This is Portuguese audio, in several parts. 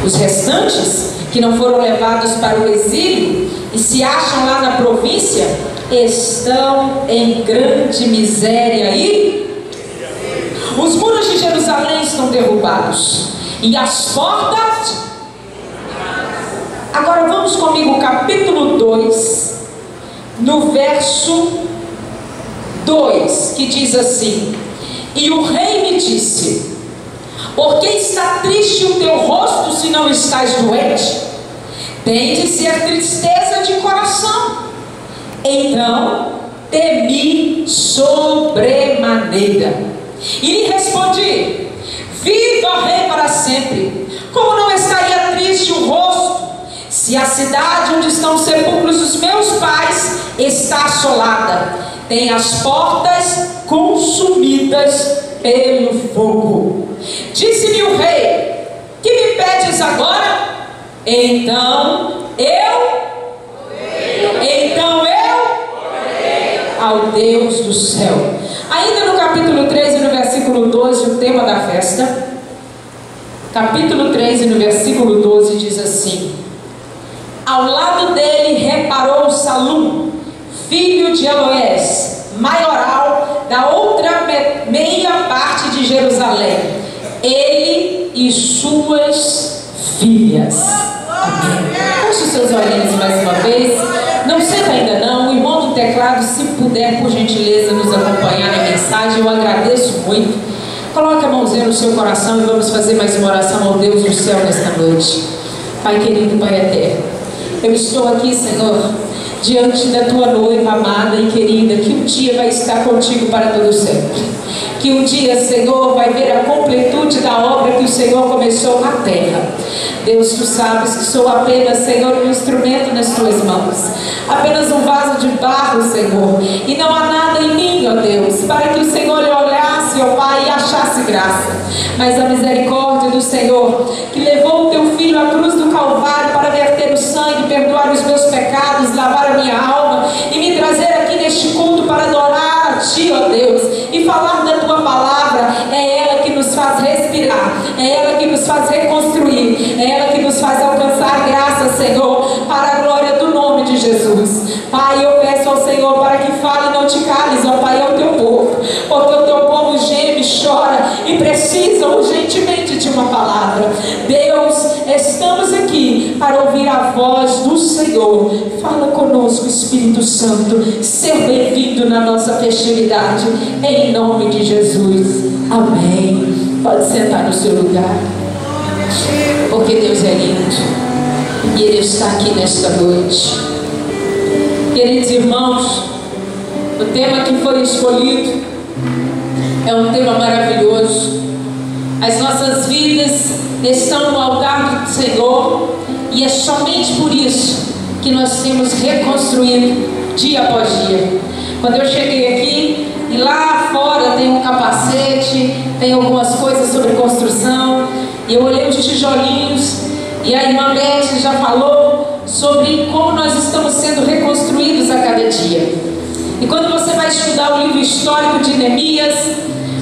Os restantes, que não foram levados para o exílio e se acham lá na província, estão em grande miséria e os muros de Jerusalém estão derrubados e as portas... Agora vamos comigo, capítulo 2, no verso 2, que diz assim: e o rei me disse: por que está triste o teu rosto, se não estás doente? Tem de ser tristeza de coração. Então temi sobremaneira e lhe respondi: viva rei para sempre. Como não estaria triste o rosto, se a cidade onde estão os sepulcros dos meus pais está assolada, tem as portas consumidas pelo fogo? Disse-me o rei: que me pedes agora? Então eu ao Deus do céu. Ainda no capítulo 3 e no versículo 12, o tema da festa. Capítulo 3 e no versículo 12 diz assim: ao lado dele reparou Salum, filho de Eloés, maioral da outra meia parte de Jerusalém, ele e suas filhas. Amém. Feche os seus olhinhos mais uma vez. Não senta ainda não. O irmão do teclado, se puder, por gentileza, nos acompanhar na mensagem, eu agradeço muito. Coloque a mãozinha no seu coração e vamos fazer mais uma oração ao Deus do céu nesta noite. Pai querido, Pai eterno, eu estou aqui, Senhor, diante da tua noiva amada e querida, que um dia vai estar contigo para todo sempre. Que um dia, Senhor, vai ver a completude da obra que o Senhor começou na terra. Deus, tu sabes que sou apenas, Senhor, um instrumento nas tuas mãos, apenas um vaso de barro, Senhor, e não há nada em mim, ó Deus, para que o Senhor lhe olhasse, ó Pai, e achasse graça. Mas a misericórdia do Senhor, que levou o teu filho à cruz do Calvário para verter o sangue, perdoar os meus pecados, lavar a minha alma e me trazer aqui neste culto para adorar a ti, ó Deus, e falar da tua palavra, é ela que nos faz respirar, é ela que nos faz reconstruir, é ela que nos faz alcançar graça, Senhor, para a glória do nome de Jesus. Pai, eu peço ao Senhor para que fale e não te cales, ó Pai, ao teu povo, porque o teu povo geme, chora e precisa urgentemente de uma palavra. Deus, estamos aqui para ouvir a voz do Senhor. Fala conosco, Espírito Santo, ser bem-vindo na nossa festividade, em nome de Jesus. Amém. Pode sentar no seu lugar, porque Deus é lindo e Ele está aqui nesta noite. Queridos irmãos, o tema que foi escolhido é um tema maravilhoso. As nossas vidas estão no altar do Senhor e é somente por isso que nós temos reconstruído dia após dia. Quando eu cheguei aqui, e lá fora tem um capacete, tem algumas coisas sobre construção, e eu olhei os tijolinhos, e a irmã Beth já falou sobre como nós estamos sendo reconstruídos a cada dia. E quando você vai estudar o livro histórico de Neemias,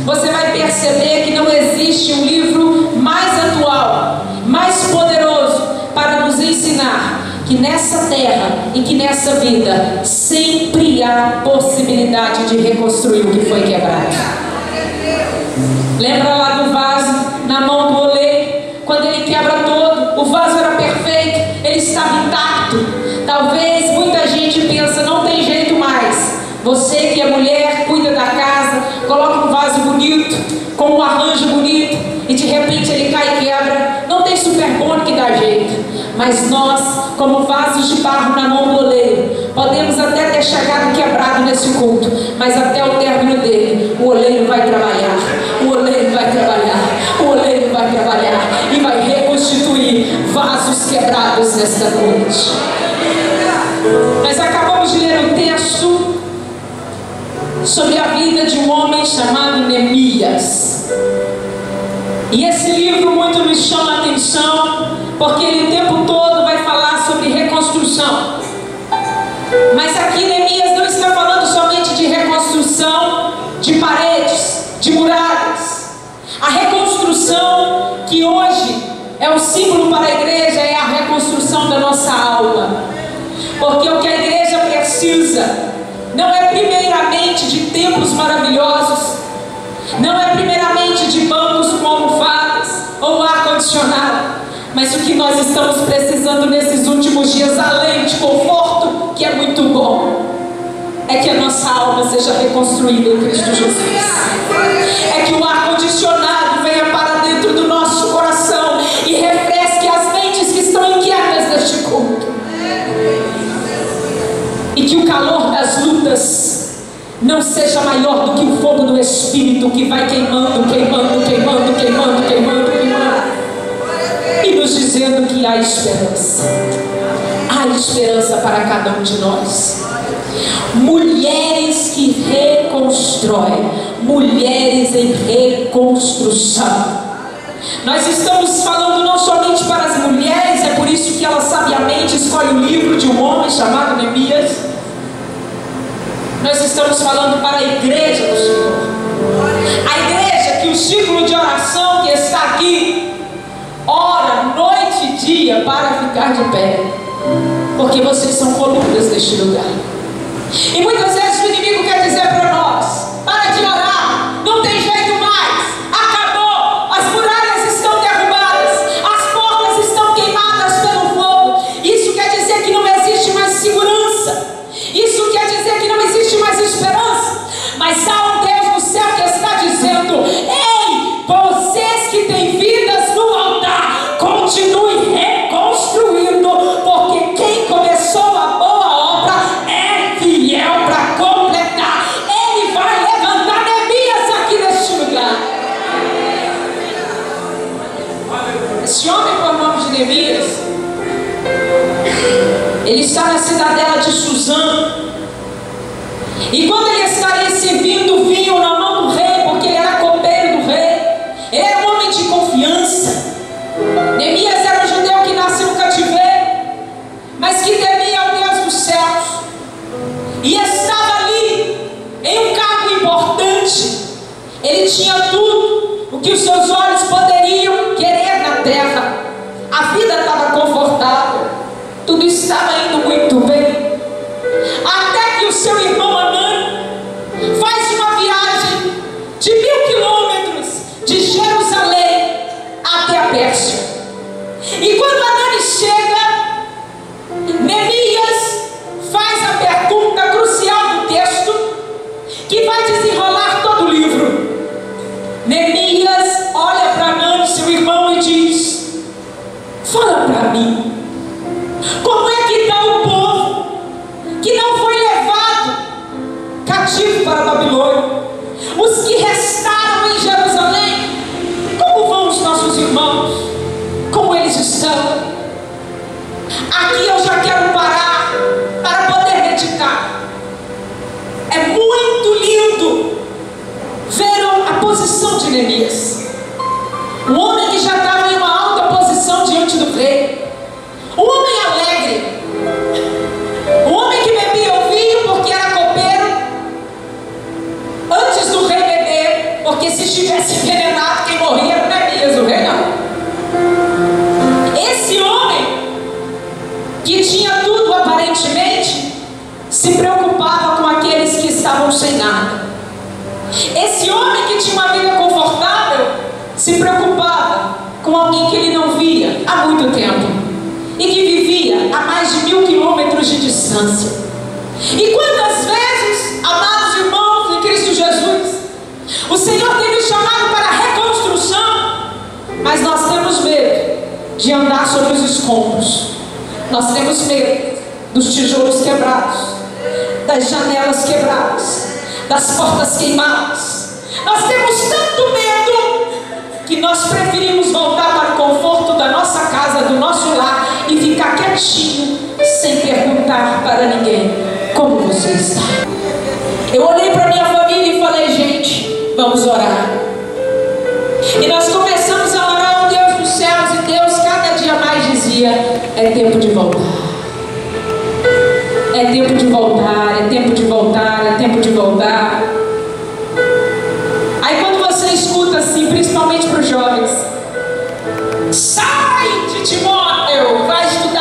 você vai perceber que não existe um livro mais atual, mais poderoso para nos ensinar que nessa terra e que nessa vida sempre há possibilidade de reconstruir o que foi quebrado. Lembra lá do vaso na mão do oleiro? Quando ele quebra todo, o vaso era perfeito, ele estava intacto. Talvez muita gente pensa, não tem jeito mais. Você que é mulher, cuida da casa, coloca um vaso bonito, com um arranjo bonito, e de repente ele cai e quebra. Não tem superbone que dá jeito. Mas nós, como vasos de barro na mão do oleiro, podemos até ter chegado quebrado nesse culto, mas até o término dele, o oleiro vai trabalhar, o oleiro vai trabalhar, o oleiro vai trabalhar e vai reconstituir vasos quebrados nesta noite. Nós acabamos de ler um texto sobre a vida de um homem chamado Neemias. E esse livro muito me chama a atenção, porque ele o tempo todo vai falar sobre reconstrução. Mas aqui Neemias não está falando somente de reconstrução de paredes, de muralhas. A reconstrução que hoje é o símbolo para a igreja reconstrução da nossa alma. Porque o que a igreja precisa não é primeiramente de templos maravilhosos, não é primeiramente de bancos com almofadas ou ar-condicionado, mas o que nós estamos precisando nesses últimos dias, além de conforto, que é muito bom, é que a nossa alma seja reconstruída em Cristo Jesus. É que o ar-condicionado venha para dentro do nosso coração e refresque as mentes que estão inquietas deste culto. E que o calor das lutas não seja maior do que o fogo do Espírito, que vai queimando, queimando, queimando, queimando, queimando, queimando, e nos dizendo que há esperança. Há esperança para cada um de nós. Mulheres que reconstroem, mulheres em reconstrução. Nós estamos falando não somente para as mulheres, é por isso que ela sabiamente escolhe o livro de um homem chamado Neemias. Nós estamos falando para a igreja do Senhor. A igreja que o círculo de oração que está aqui ora noite e dia para ficar de pé, porque vocês são colunas deste lugar. E muitas vezes o inimigo quer dizer para nós: para de orar, não tem jeito mais, acabou, as muralhas estão derrubadas, as portas estão queimadas pelo fogo. Isso quer dizer que não existe mais segurança, isso quer dizer que não existe mais esperança. Mas há um Deus no céu que está dizendo: ei, vocês que têm vidas no altar, continuem reconstruindo, porque quem começou a boa obra é fiel para completar. Ele vai levantar Neemias aqui neste lugar. Esse homem com o nome de Neemias, ele está na cidadela de Suzã. E quando ele estaria servindo vinho na mão do rei, porque ele era copeiro do rei, ele era um homem de confiança. Neemias era um judeu que nasceu no cativeiro, mas que temia ao Deus dos céus, e estava ali em um cargo importante. Ele tinha tudo o que os seus olhos poderiam querer na terra. A vida estava confortável, tudo estava indo muito bem, até que o seu irmão Anani faz uma viagem de 1000 quilômetros de Jerusalém até a Pérsia. E quando Anani chega, Neemias faz a pergunta crucial do texto, que vai desenrolar todo o livro. Neemias olha para Anani, seu irmão, e diz: fala para mim, como é que está o povo que não foi levado cativo para a Babilônia? Os que restaram em Jerusalém, como vão os nossos irmãos? Como eles estão? Aqui eu já quero parar para poder meditar. É muito lindo ver a posição de Neemias, um homem que já estava em uma alta posição diante do rei, um homem alegre, um homem que bebia o vinho porque era copeiro, antes do rei beber, porque se estivesse envenenado, quem morria era Neemias, o rei não. Esse homem, que tinha tudo aparentemente, se preocupava com aqueles que estavam sem nada. Esse homem que tinha uma vida confortável, se preocupava com alguém que ele não via há muito tempo, e que vivia a mais de 1000 quilômetros de distância. E quantas vezes, amados irmãos em Cristo Jesus, o Senhor tem nos chamado para a reconstrução, mas nós temos medo de andar sobre os escombros, nós temos medo dos tijolos quebrados, das janelas quebradas, das portas queimadas. Nós temos tanto medo que nós preferimos voltar para o conforto da nossa casa, do nosso lar, e ficar quietinho, sem perguntar para ninguém como você está. Eu olhei para minha família e falei: gente, vamos orar. E nós começamos a orar ao Deus dos céus, e Deus cada dia mais dizia: é tempo de voltar, é tempo de voltar, é tempo de voltar, é tempo de voltar. Aí quando você escuta assim, principalmente para os jovens: sai de Timóteo, vai estudar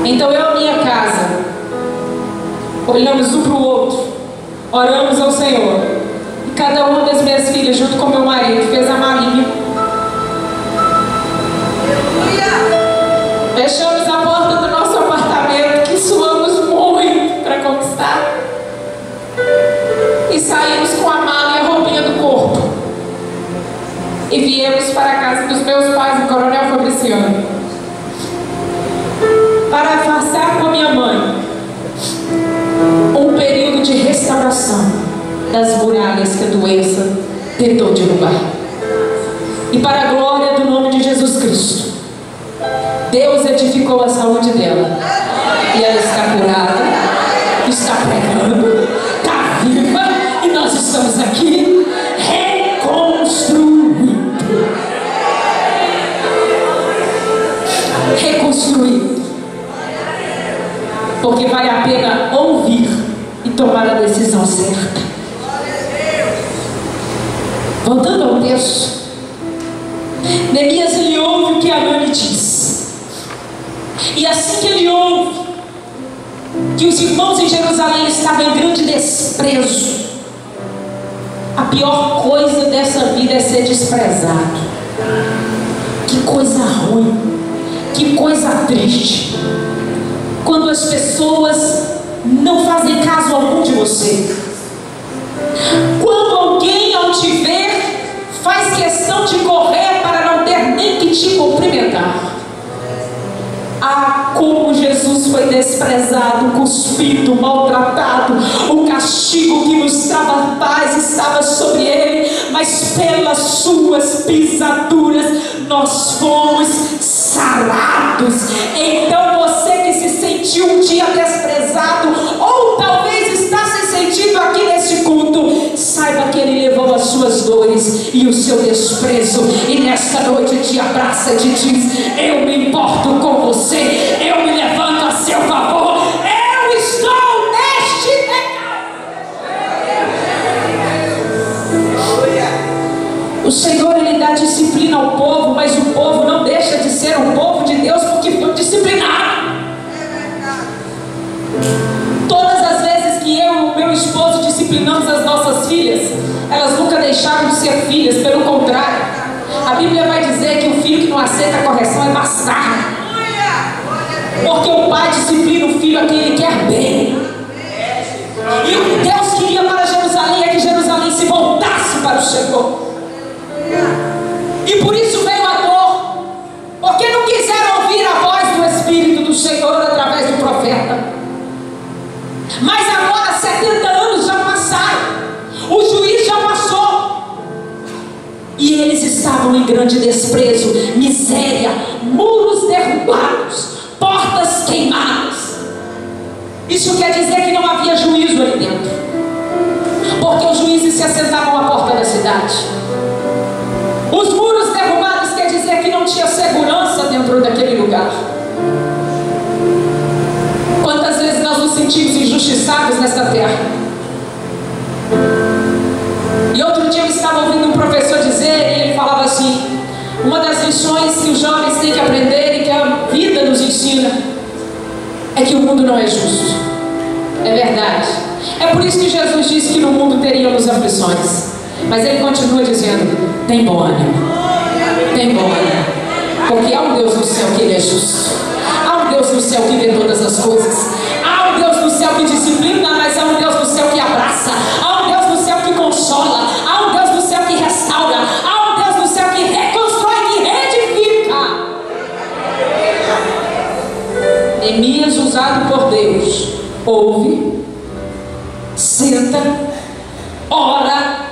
Então eu e minha casa olhamos um para o outro, oramos ao Senhor, e cada uma das minhas filhas, junto com meu marido, fez a malinha. Fechamos a porta do nosso apartamento, que suamos muito para conquistar, e saímos com a mala e a roupinha do corpo, e viemos para a casa dos meus pais, o Coronel Fabriciano, para passar com a minha mãe um período de restauração das muralhas que a doença tentou derrubar. E para a glória do nome de Jesus Cristo, Deus edificou a saúde dela, e ela está curada, está pregando, está viva, e nós estamos aqui reconstruindo, porque vale a pena ouvir e tomar a decisão certa. Voltando ao texto, Neemias, ele ouve o que Anani diz, e assim que ele ouve que os irmãos em Jerusalém estavam em grande desprezo, a pior coisa dessa vida é ser desprezado. Que coisa ruim, que coisa triste, quando as pessoas não fazem caso algum de você. Quando alguém, ao te ver, faz questão de correr para não ter nem que te cumprimentar. Ah, como Jesus foi desprezado, cuspido, maltratado. O castigo que nos dava paz estava sobre ele, mas pelas suas pisaduras nós fomos sarados. Então você que se sentiu um dia desprezado, ou talvez está se sentindo aqui nesse culto, saiba que ele levou as suas dores e o seu desprezo, e nesta noite te abraça e te diz: eu me importo com você, eu me levanto a seu favor, eu estou neste pecado. O Senhor, ele dá disciplina ao povo, mas o povo não deixa de ser um povo de Deus porque foi disciplinado. Todas as vezes que eu e o meu esposo disciplinamos as nossas filhas, elas nunca deixaram de ser filhas, pelo contrário. A Bíblia vai dizer que o filho que não aceita a correção é bastardo, porque o pai disciplina o filho a quem ele quer bem. E o que Deus queria para Jerusalém é que Jerusalém se voltasse para o Senhor. E por isso veio a dor, porque não quiseram ouvir a voz do Espírito do Senhor através do profeta. Mas agora 70 anos já passaram, o juiz já passou, e eles estavam em grande desprezo, miséria, muros derrubados, portas queimadas. Isso quer dizer que não havia juízo ali dentro, porque os juízes se assentavam à porta da cidade. Os muros derrubados quer dizer que não tinha segurança dentro daquele lugar. Quantas vezes nós nos sentimos injustiçados nesta terra? E outro dia eu estava ouvindo um professor dizer, e ele falava assim: uma das lições que os jovens têm que aprender e que a vida nos ensina é que o mundo não é justo. É verdade. É por isso que Jesus disse que no mundo teríamos aflições, mas ele continua dizendo: tem bom ânimo, tem bom ânimo, porque há um Deus no céu que ele é justo, há um Deus no céu que vê todas as coisas, há um Deus no céu que disciplina, mas há um Deus no céu que abraça, há um Deus no céu que consola, há um Deus no céu que restaura, há um Deus no céu que reconstrói, que reedifica. Neemias, usado por Deus, ouve, senta, ora,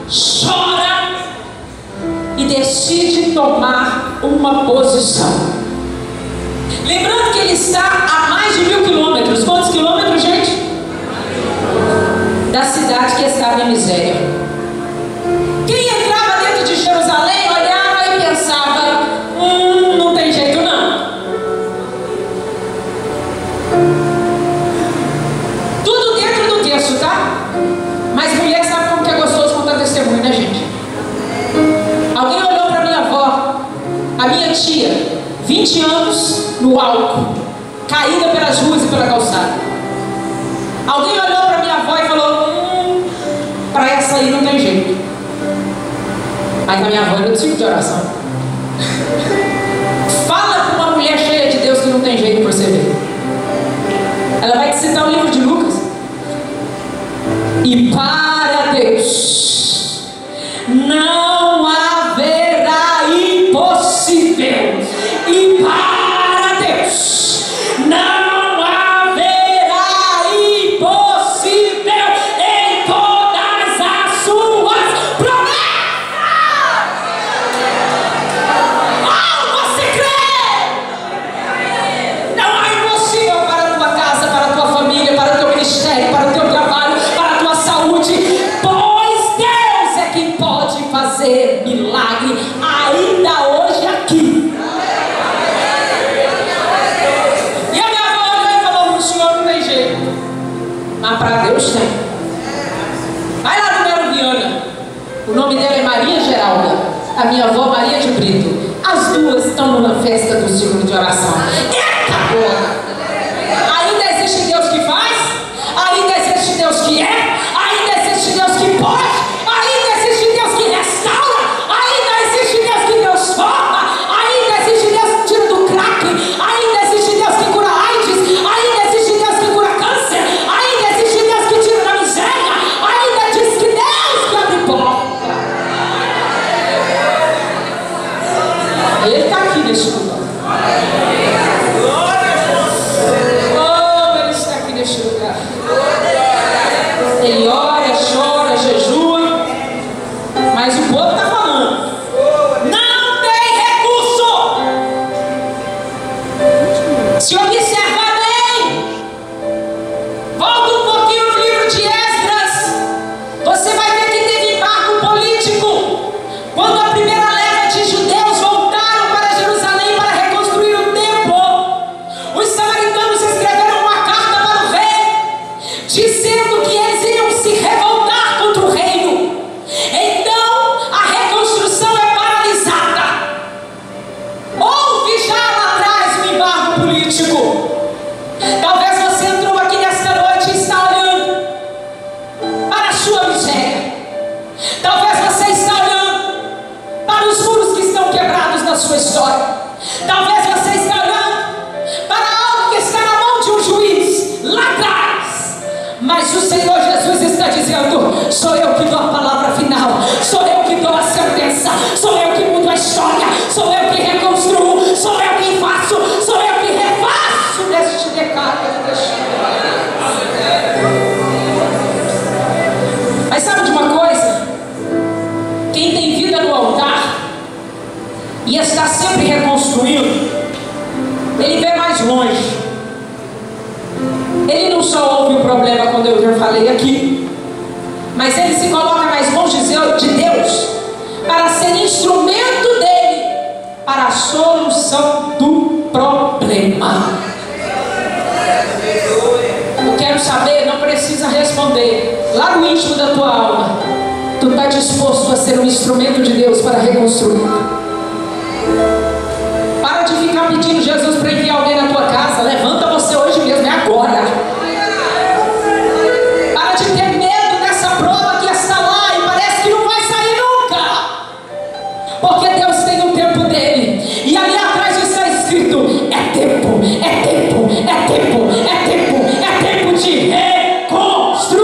chora e decide tomar uma posição. Lembrando que ele está a mais de 1000 quilômetros. Quantos quilômetros, gente? Da cidade que estava em miséria. Quem entrava dentro de Jerusalém olhava e pensava: não tem jeito não. Tudo dentro do texto, tá? Mas mulher sabe como que é gostoso contar testemunho, né, gente? Alguém olhou para minha avó, a minha tia, 20 anos no álcool, caída pelas ruas e pela calçada. Alguém olhou para minha avó e falou: para essa aí não tem jeito. Mas a minha avó era do ciclo de oração. Fala para uma mulher cheia de Deus que não tem jeito para você ver. Ela vai te citar o livro de Lucas. E para Deus não haverá impossível. E para Deus não haverá impossível em todas as suas promessas. Oh, você crê? Não há impossível para a tua casa, para a tua família, para o teu ministério, para o teu trabalho, para a tua saúde, pois Deus é quem pode fazer milagre ainda hoje aqui. E a minha avó olhou e falou: para o senhor não tem jeito, mas para Deus tem. Vai lá no Mero Viana, o nome dela é Maria Geralda, a minha avó Maria de Brito. As duas estão numa festa do círculo de oração. Eita porra! Ainda existe Deus que faz, ainda existe Deus que é, ainda existe Deus que pode, ainda existe Deus que restaura, ainda existe Deus que transforma, ainda existe Deus que tira do crack, ainda existe Deus que cura AIDS, ainda existe Deus que cura câncer, ainda existe Deus que tira da miséria, ainda diz que Deus que abre porta. Ele está aqui nesse lugar. Oh, ele está aqui neste lugar. Ele ora, chora, jejua, mas o povo está falando: não tem recurso. Se observar bem, volta um pouquinho no livro de Esdras, você vai ver que teve embargo político quando a primeira leva de judeus voltaram para Jerusalém para reconstruir o templo. Os samaritanos escreveram uma carta para o rei, dizendo que eles iriam se revoltar contra o reino. Então a reconstrução é paralisada. Houve já lá atrás um embargo político. Talvez você entrou aqui nesta noite e está olhando para a sua miséria. Talvez você está olhando para os muros que estão quebrados na sua história. Talvez você está olhando para algo que está na mão de um juiz lá atrás. Mas o Senhor Jesus está dizendo: sou eu que dou a palavra final, sou eu que dou a sentença, sou eu que mudo a história, sou eu que reconstruo, sou eu que faço, sou eu que refaço deste decálogo. Mas sabe de uma coisa? Quem tem vida no altar e está sempre reconstruindo, ele vê mais longe. Ele não só ouve o problema, quando eu já falei aqui, mas ele se coloca nas mãos de Deus para ser instrumento dele para a solução do problema. Eu quero saber, não precisa responder, lá no íntimo da tua alma, tu está disposto a ser um instrumento de Deus para reconstruir? Para de ficar pedindo Jesus para enviar alguém na tua casa. Levanta você hoje mesmo, é agora. Para de ter medo dessa prova que está lá e parece que não vai sair nunca, porque Deus tem o tempo dele. E ali atrás está escrito: é tempo, é tempo, é tempo, é tempo, é tempo de reconstruir.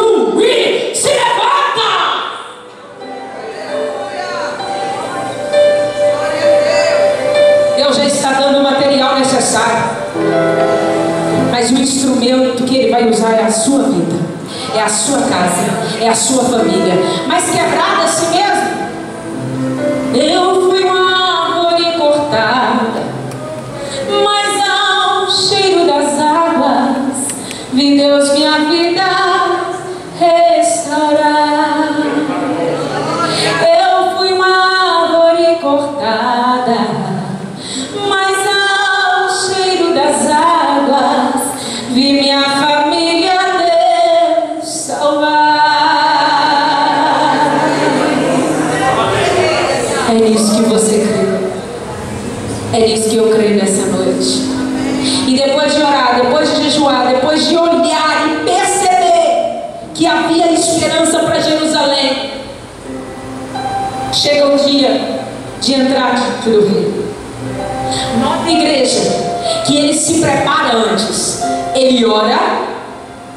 Se levanta! Deus já está dando o material necessário, mas o instrumento que Ele vai usar é a sua vida, é a sua casa, é a sua família. Mas quebrada assim mesmo. Eu fui uma árvore cortada, mas ao cheiro das águas vi Deus minha vida restaurar. Eu fui uma árvore cortada, mas ao cheiro das águas vi minha família Deus salvar. É nisso que você crê. É nisso que eu creio nessa noite. E depois de orar, de entrar diante do rei. Nota, igreja, que ele se prepara antes. Ele ora,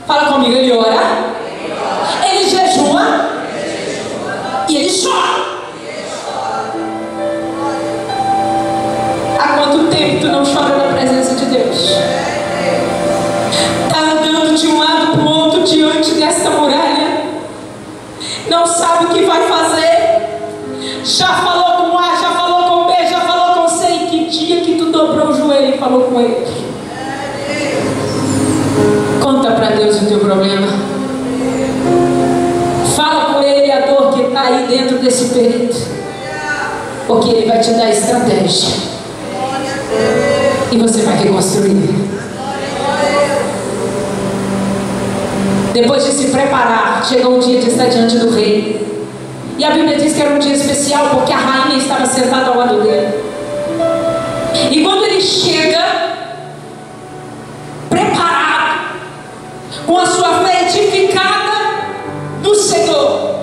fala comigo, ele ora, ele jejua e ele chora. Há quanto tempo tu não chora na presença de Deus? Está andando de um lado para o outro diante desta muralha, não sabe o que vai fazer, já falou com A, já falou com B, já falou com C. E que dia que tu dobrou o joelho e falou com ele? Conta para Deus o teu problema, fala com ele a dor que está aí dentro desse peito, porque ele vai te dar estratégia e você vai reconstruir. Depois de se preparar, chegou o dia de estar diante do rei. E a Bíblia diz que era um dia especial porque a rainha estava sentada ao lado dele. E quando ele chega, preparado, com a sua fé edificada no Senhor,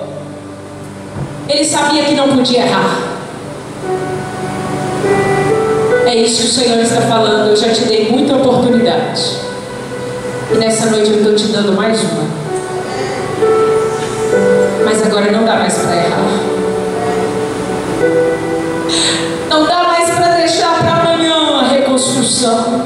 ele sabia que não podia errar. É isso que o Senhor está falando. Eu já te dei muita oportunidade, e nessa noite eu estou te dando mais uma. Mas agora não dá mais para errar. Não dá mais para deixar para amanhã a reconstrução.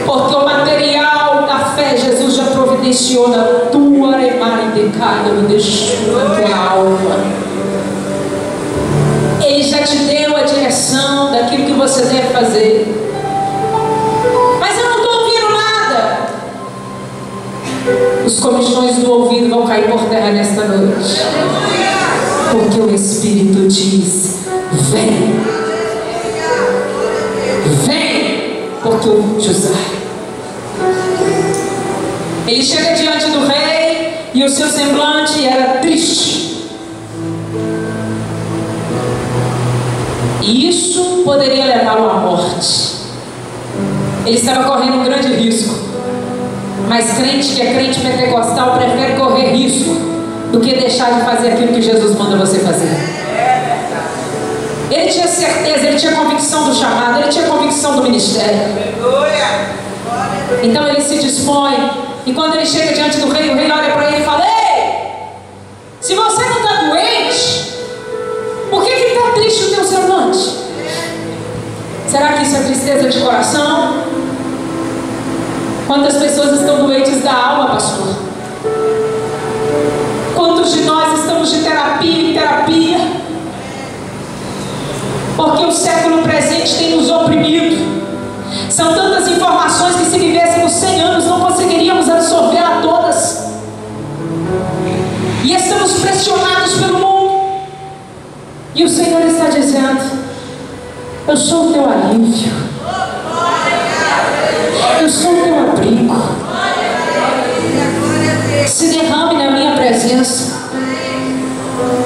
Porque o material da fé Jesus já providenciou na tua remare de cada me deixou na tua alma. Ele já te deu a direção daquilo que você deve fazer. Os comichões do ouvido vão cair por terra nesta noite, porque o Espírito diz: vem, vem, porque eu vou te usar. Ele chega diante do rei e o seu semblante era triste. E isso poderia levá-lo à morte. Ele estava correndo um grande risco. Mas crente que é crente pentecostal prefere correr risco do que deixar de fazer aquilo que Jesus manda você fazer. Ele tinha certeza, ele tinha convicção do chamado, ele tinha convicção do ministério. Então ele se dispõe, e quando ele chega diante do rei, o rei olha para ele e fala: ei, se você não está doente, por que está triste o teu semblante? Será que isso é tristeza de coração? Quantas pessoas estão doentes da alma, pastor? Quantos de nós estamos de terapia em terapia? Porque o século presente tem nos oprimido. São tantas informações que, se vivêssemos 100 anos, não conseguiríamos absorver a todas. E estamos pressionados pelo mundo. E o Senhor está dizendo: eu sou o teu alívio, eu sou o teu abrigo. Se derrame na minha presença,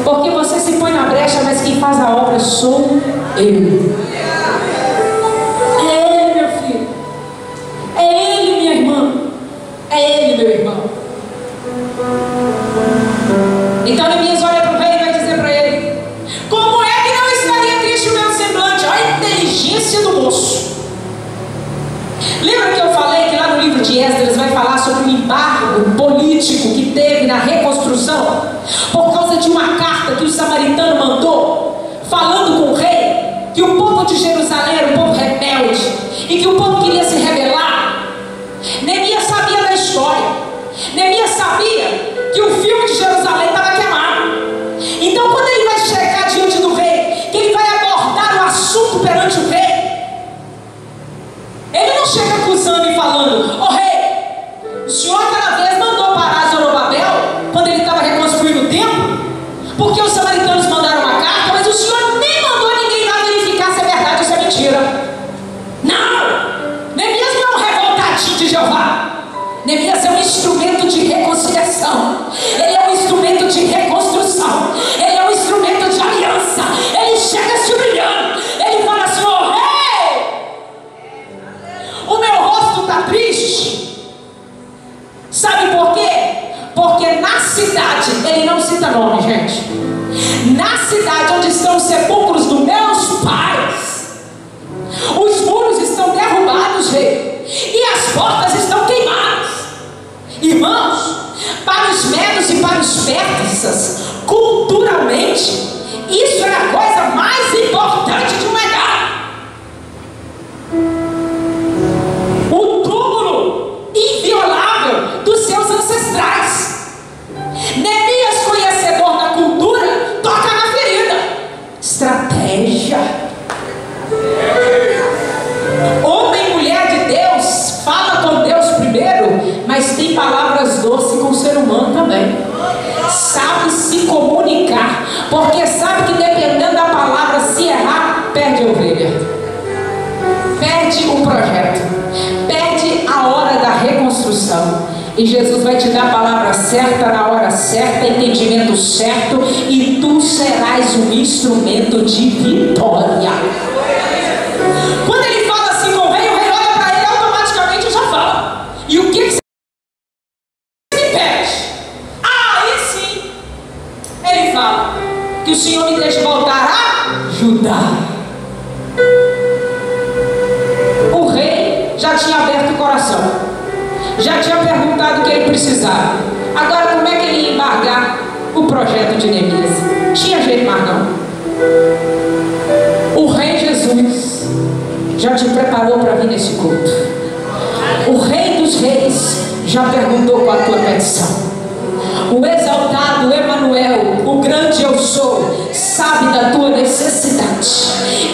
porque você se põe na brecha, mas quem faz a obra sou eu. É Ele, meu filho, é Ele, minha irmã, é Ele, meu irmão. Então Neemias olha para o rei e vai dizer para ele: como é que não estaria triste o meu semblante? Olha a inteligência do moço. Lembra que eu falei que lá no livro de Esdras vai falar sobre o embargo político que teve na reconstrução, por causa de uma carta que o samaritano mandou, falando com o rei que o povo de Jerusalém era um povo rebelde e que o povo queria se rebelar? Neemias sabia da história. Neemias sabia que o filme de Jerusalém estava queimado. Então, quando ele vai chegar diante do rei, que ele vai abordar o assunto perante o rei, ele não chega acusando e falando: ô rei, o senhor aquela vez mandou parar Zorobabel quando ele estava reconstruindo o templo, porque os samaritanos mandaram uma carta, mas o senhor nem mandou ninguém lá verificar se é verdade ou se é mentira. Não! Neemias não é um revoltadinho de Jeová. Neemias é um instrumento de reconciliação. Ele é um instrumento de reconstrução. Ele é um instrumento de aliança. Ele chega se humilhando. Ele fala assim: ô rei, o meu rosto está triste. Sabe por quê? Porque na cidade, ele não cita nome, gente. na cidade onde estão os sepulcros dos meus pais, os muros estão derrubados, rei, e as portas estão queimadas. Irmãos, para os medos e para os persas, culturalmente, isso era a coisa mais importante de um legado. O túmulo inviolável dos seus ancestrais. Neemias, conhecedor da cultura, toca na ferida. Estratégia. Homem e mulher de Deus fala com Deus primeiro, mas tem palavras doces com o ser humano também. Sabe se comunicar, porque sabe que dependendo da palavra, se errar, perde a ovelha, perde o projeto, perde a hora da reconstrução. E Jesus vai te dar a palavra certa, na hora certa, entendimento certo, e tu serás um instrumento de vitória. Quando ele fala assim com o rei olha para ele, automaticamente já fala. E o que você pede? Aí sim, ele fala que o Senhor me deixe voltar a Judá. O rei já tinha aberto o coração, já tinha perguntado o que ele precisava. Agora, como é que ele ia embargar o projeto de Neemias? Tinha jeito mais não. O rei Jesus já te preparou para vir nesse culto. O rei dos reis já perguntou qual a tua petição. O exaltado Emanuel, o grande eu sou, sabe da tua necessidade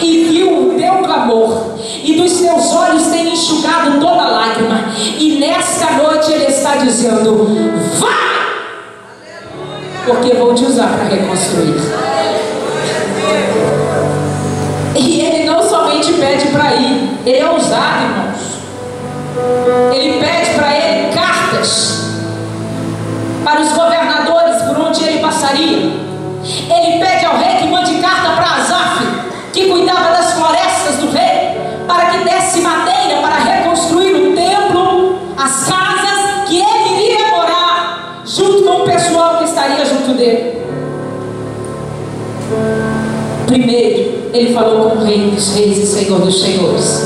e viu o teu clamor, e dos teus olhos tem enxugado toda lágrima, e nesta noite ele está dizendo: vai, porque vou te usar para reconstruir. E ele não somente pede para ir, ele é ousado, irmãos. Ele pede para ele cartas para os governadores por onde ele passaria. Ele pede ao rei que mande carta para Asaf, que cuidava das florestas do rei, para que desse madeira para reconstruir o templo, as casas que ele iria morar, junto com o pessoal que estaria junto dele. Primeiro, ele falou com o rei dos reis e senhor dos senhores.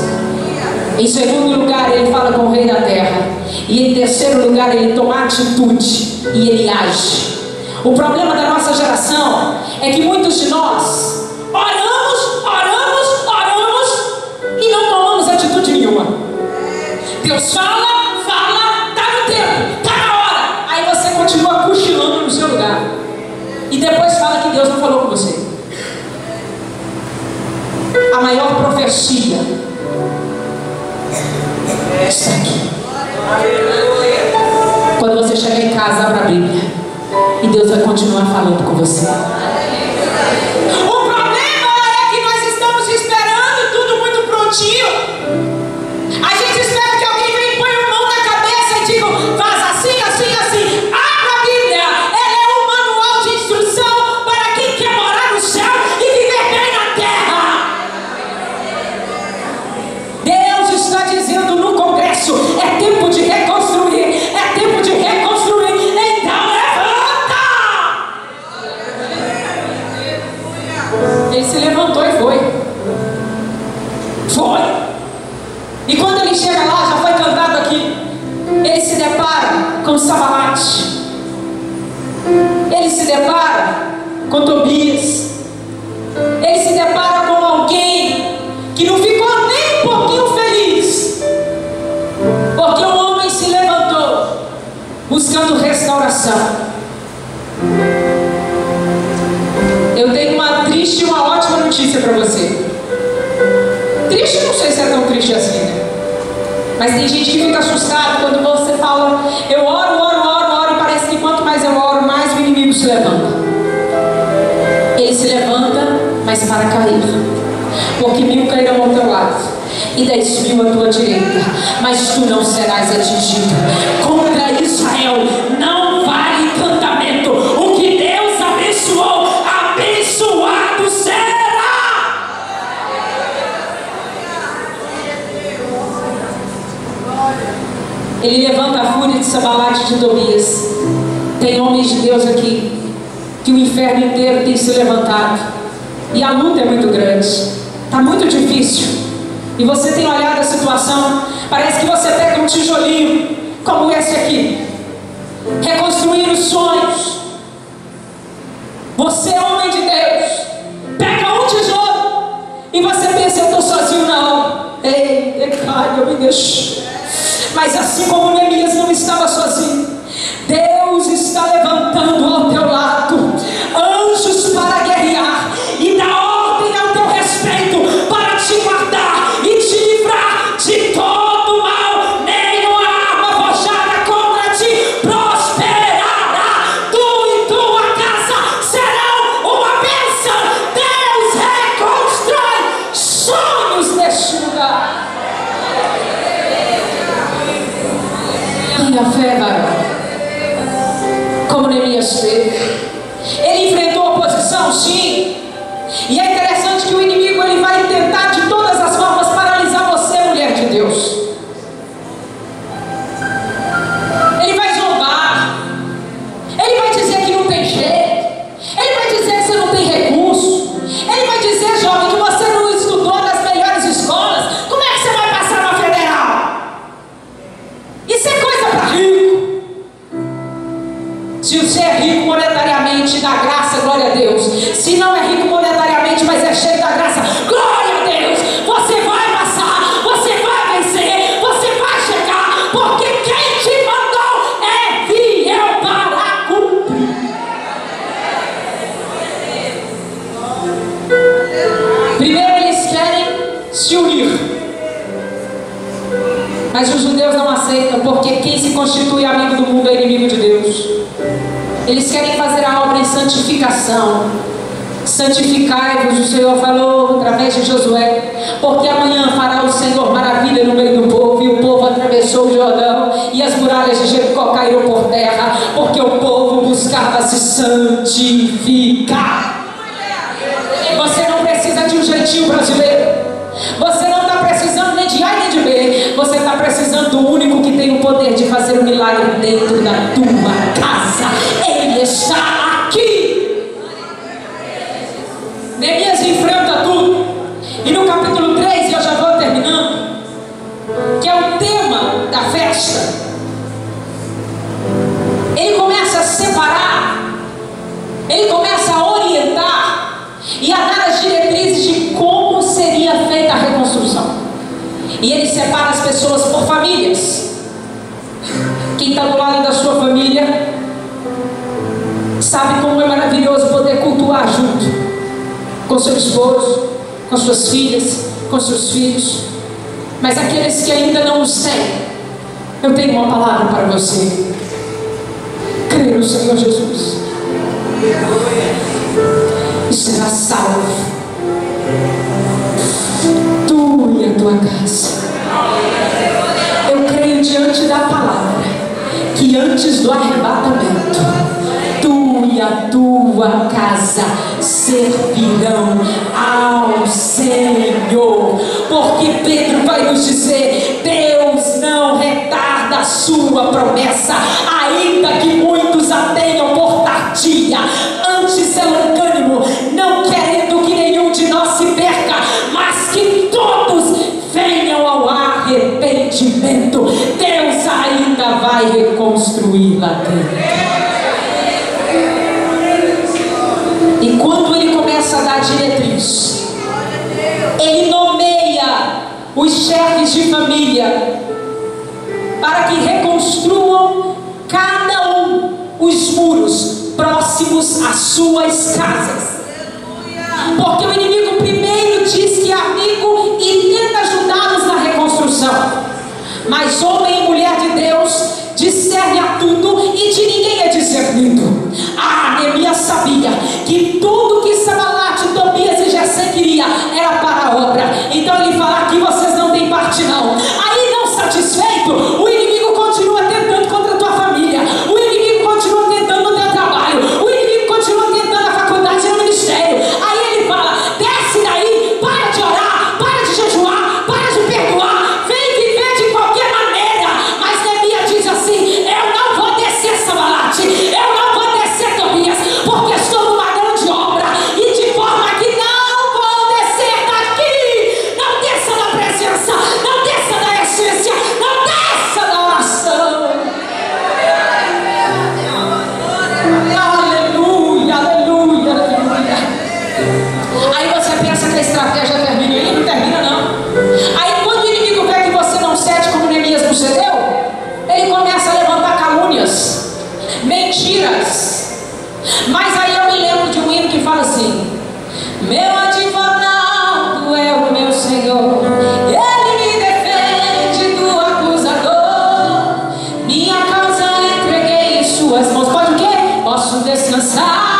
Em segundo lugar, ele fala com o rei da terra. E em terceiro lugar, ele toma atitude e ele age. O problema da nossa geração é que muitos de nós oramos e não tomamos atitude nenhuma. Deus fala, tá no tempo, tá na hora. Aí você continua cochilando no seu lugar e depois fala que Deus não falou com você. A maior profecia está aqui. Quando você chegar em casa, abra a Bíblia e Deus vai continuar falando com você. O problema é que nós estamos esperando tudo muito prontinho. A gente espera que alguém venha e ponha a mão na cabeça e diga: faz assim, assim, assim. Abra a Bíblia, ela é um manual de instrução para quem quer morar no céu e viver bem na terra. Deus está dizendo no Congresso: é tempo de reconstruir, é tempo de reconstruir. Então levanta! Ele se levantou e foi. E quando ele chega lá, já foi cantado aqui, ele se depara com Sambalate, ele se depara com Tobias, ele se depara com alguém que não ficou nem um pouquinho feliz, porque o homem se levantou buscando restauração. Eu tenho uma triste e uma ótima notícia para você. Triste, não sei se é tão triste assim, né? Mas tem gente que fica assustado quando você fala: eu oro, e parece que quanto mais eu oro, mais o inimigo se levanta. Ele se levanta, mas para cair, porque 1000 cairão ao teu lado e 10.000 à tua direita, mas tu não serás atingido. Contra Israel não vale encantamento. O que Deus abençoou, abençoado será. Ele levanta a fúria de Sambalate de Tobias. Tem homens de Deus aqui que o inferno inteiro tem se levantado, e a luta é muito grande, está muito difícil, e você tem olhado a situação, parece que você pega um tijolinho, como esse aqui, reconstruir os sonhos. Você, homem de Deus, pega um tijolo, e você pensa, eu estou sozinho não, cara, eu me deixo. Mas assim como Neemias não estava sozinho, Deus está levantando ao teu lado anjos para guerrear e dar ordem ao teu respeito, para te guardar e te livrar de todo mal. Nenhuma arma forjada contra ti prosperará. Tu e tua casa serão uma bênção. Deus reconstrói sonhos neste lugar. Tenha fé, varão, como Neemias teve. Ele enfrentou a oposição, sim. E é interessante que o inimigo ele vai tentar de todas as formas paralisar você, mulher de Deus. Ele vai zombar. Ele vai dizer que não tem jeito. Ele vai dizer que você não tem recurso. Ele vai dizer, jovem, que você não estudou nas melhores escolas. Como é que você vai passar na federal? Isso é coisa para rico. Se você é rico monetariamente da graça, glória a Deus. Se não é rico monetariamente, mas é cheio da graça, glória a Deus. Você vai passar, você vai vencer, você vai chegar, porque quem te mandou é fiel para cumprir. Primeiro eles querem se unir, mas os judeus não aceitam, porque quem se constitui amigo do mundo é inimigo de Deus. Eles querem fazer a obra em santificação. Santificai-vos, o Senhor falou através de Josué, porque amanhã fará o Senhor maravilha no meio do povo. E o povo atravessou o Jordão, e as muralhas de Jericó caíram por terra, porque o povo buscava se santificar. Você não precisa de um jeitinho brasileiro. Você não está precisando nem de A nem de B. Você está precisando do único que tem o poder de fazer um milagre dentro da tua casa. Ele está aqui. Neemias enfrenta tudo. E no capítulo 3, e eu já vou terminando, que é o tema da festa, ele começa a separar, ele começa a orientar e a dar as diretrizes de como seria feita a reconstrução. E ele separa as pessoas por famílias. Quem está do lado da sua família sabe como é maravilhoso poder cultuar junto, com seu esposo, com suas filhas, com seus filhos. Mas aqueles que ainda não os têm, eu tenho uma palavra para você: creia no Senhor Jesus e será salvo, tu e a tua casa. Eu creio diante da palavra que antes do arrebatamento, tu e a tua casa servirão ao Senhor. Porque Pedro vai nos dizer: Deus não retarda a sua promessa, ainda que muitos a tenham por tardia. Antes é longânimo, não querendo que nenhum de nós se perca, mas que todos venham ao arrependimento. Deus ainda vai reconstruir lá dentro. E quando ele começa a dar diretriz, ele nomeia os chefes de família para que reconstruam cada um os muros próximos às suas casas. Porque o inimigo primeiro diz que é amigo e tenta ajudá-los na reconstrução, mas homem e mulher de Deus discerne a tudo e de ninguém é discernido. Neemias sabia que tudo que Sanbalate, Tobias e Gesem queria era para a obra. Então ele fala: aqui vocês não têm parte não. Aí, não satisfeito, o inimigo continua tentando contra a tua família, o inimigo continua tentando no teu trabalho, o inimigo continua tentando na faculdade e no ministério. Aí ele fala: desce daí, para de orar, para de jejuar, para de perdoar, vem viver de qualquer maneira. Mas Neemias diz assim: eu não vou descer, Sanbalate, eu não vou descer, Tobias, porque estou mentiras. Mas aí eu me lembro de um hino que fala assim: meu advogado é o meu Senhor, Ele me defende do acusador, minha causa entreguei em suas mãos. Pode o quê? Posso descansar.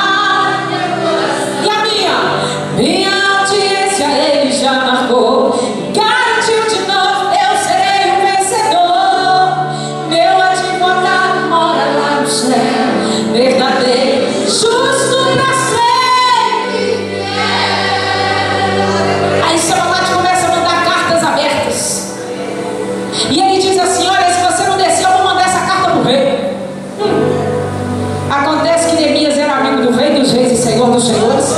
E a minha audiência Ele já marcou, garantiu de novo, eu serei o vencedor. Meu advogado mora lá no céu, verdadeiro, justo pra sempre. Aí seu amado começa a mandar cartas abertas, e ele diz assim: olha, se você não descer, eu vou mandar essa carta pro rei. Acontece que Neemias era amigo do rei dos reis e senhor dos senhores.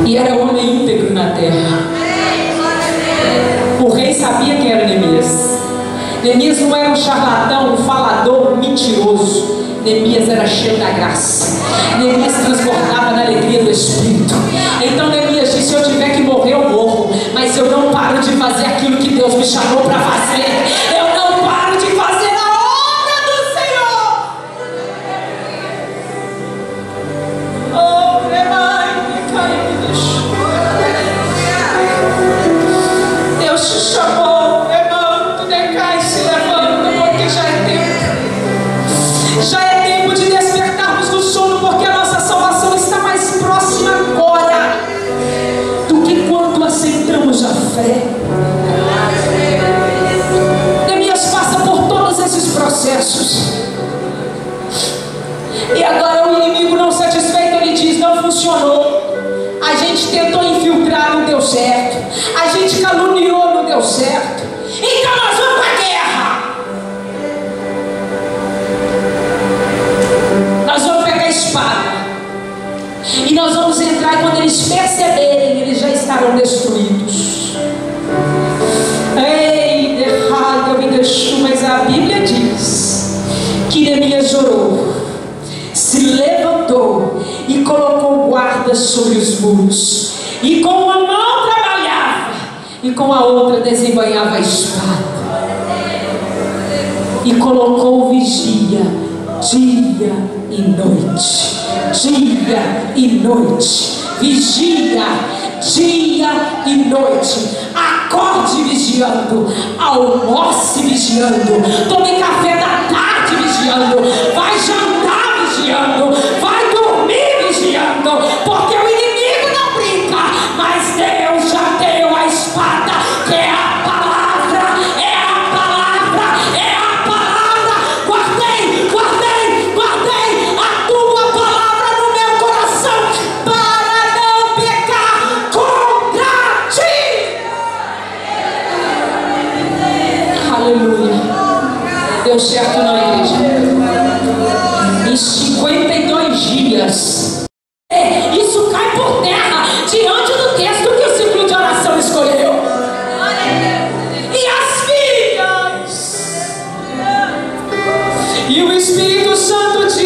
E era homem íntegro na terra. O rei sabia quem era Neemias. Neemias não era um charlatão, um falador, um mentiroso. Neemias era cheio da graça. Neemias transbordava na alegria do Espírito. Então Neemias disse: se eu tiver que morrer, eu morro, mas eu não paro de fazer aquilo que Deus me chamou para fazer. Eu não paro de fazer a obra do Senhor. Oh, Deus te chamou, levanta, decai, se levanta, porque já é tempo. Já é tempo de despertarmos do sono, porque a nossa salvação está mais próxima agora do que quando aceitamos a fé. Neemias passa por todos esses processos, e agora o inimigo, não satisfeito, ele diz: não funcionou. A gente tentou infiltrar, não deu certo. A gente caluniou, não deu certo. Então nós vamos para a guerra. Nós vamos pegar a espada e nós vamos entrar, e quando eles perceberem, eles já estarão destruídos. Ei, derrada, me deixou. Mas a Bíblia diz que Neemias orou, se levantou e colocou guardas sobre os muros, e com uma mão trabalhava e com a outra desembainhava a espada, e colocou vigia dia e noite, dia e noite, vigia dia e noite. Acorde vigiando, almoce vigiando, tome café da tarde vigiando, vai jantar vigiando, vai dormir vigiando, porque o inimigo não brinca, mas Deus já deu a espada, que é a palavra, é a palavra, é a palavra. Guardei a tua palavra no meu coração, para não pecar contra ti. Aleluia. Deu certo na igreja. Em 52 dias, isso cai por terra diante do texto que o ciclo de oração escolheu. E as filhas, e o Espírito Santo diz: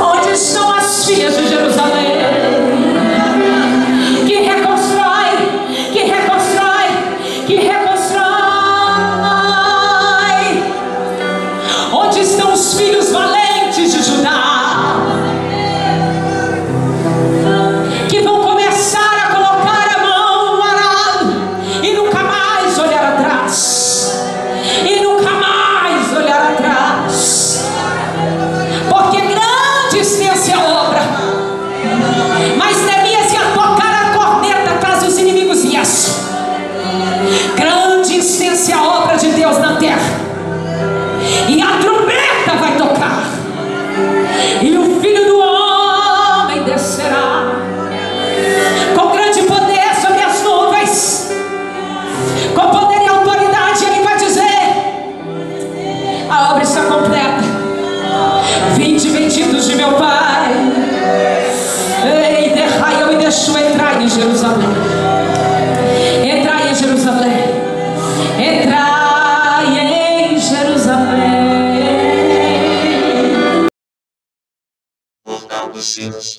onde estão as filhas de Jerusalém? Que reconstrói, que reconstrói, que reconstrói. Onde estão os filhos valentes de Judá, que vão começar a colocar a mão no arado e nunca mais olhar atrás, e nunca mais olhar atrás, porque grande extensa é a obra. Mas Neemias ia tocar a corneta caso os inimigos viessem. Grande extensa é a obra de Deus na terra, e a trombeta vai tocar, e o Filho do Homem descerá com grande poder sobre as nuvens, com poder e autoridade. Ele vai dizer: a obra está completa, vinde benditos de meu Pai. Ei, derrai, eu me deixo entrar em Jerusalém, entrai em Jerusalém, entrai em Jerusalém.